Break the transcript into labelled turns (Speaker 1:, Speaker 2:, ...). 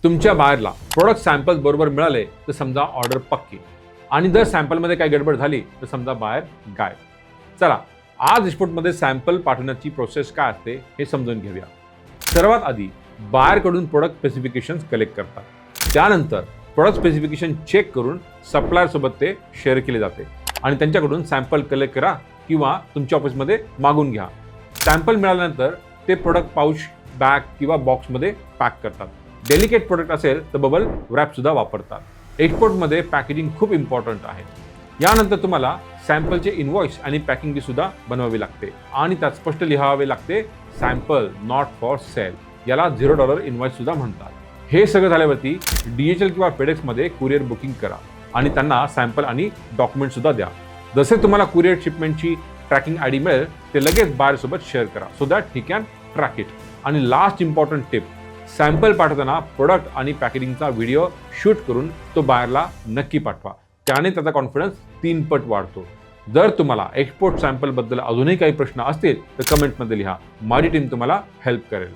Speaker 1: तुमच्या बायरला product samples बरोबर मिळाले तर समजा ऑर्डर पक्की, आणि जर सॅम्पलमध्ये काही गडबड झाली तर समजा बायर गायब। चला आज एक्सपोर्टमध्ये सॅम्पल पाठवण्याची प्रोसेस काय असते हे समजून घेऊया। सर्वात आधी बायरकडून प्रोडक्ट स्पेसिफिकेशन्स कलेक्ट करतात, त्यानंतर प्रोडक्ट स्पेसिफिकेशन चेक करून सप्लायर सोबत ते शेअर केले जाते आणि त्यांच्याकडून सॅम्पल कलेक्ट करा किंवा तुमच्या ऑफिसमध्ये मागून घ्या। सॅम्पल मिळाल्यानंतर ते प्रोडक्ट पाऊच, बॅग किंवा बॉक्समध्ये पॅक करतात। डेलिकेट प्रोडक्ट असेल तर बबल रॅप सुद्धा वापरतात। एक्सपोर्टमध्ये पॅकेजिंग खूप इम्पॉर्टंट आहे। यानंतर तुम्हाला सॅम्पलचे इनवॉइस आणि पॅकिंग लिस्ट सुद्धा बनवावी लागते आणि त्यात स्पष्ट लिहावे लागते सॅम्पल नॉट फॉर सेल, याला $0 इनवॉइस सुद्धा म्हणतात। हे सगळं झाल्यावरती DHL किंवा FedEx मध्ये कुरिअर बुकिंग करा आणि त्यांना सॅम्पल आणि डॉक्युमेंट सुद्धा द्या। जसे तुम्हाला कुरिअर शिपमेंटची ट्रॅकिंग ID मिळेल ते लगेच बायर सोबत शेअर करा so that he can track it. आणि लास्ट इम्पॉर्टंट टिप, सॅम्पल पाठवताना प्रोडक्ट आणि पॅकेजिंगचा व्हिडिओ शूट करून तो बायरला नक्की पाठवा, त्याने त्याचा कॉन्फिडन्स 3 पट वाढतो। जर तुम्हाला एक्सपोर्ट सॅम्पल बद्दल अजूनही काही प्रश्न असतील तर कमेंटमध्ये लिहा, माझी टीम तुम्हाला हेल्प करेल।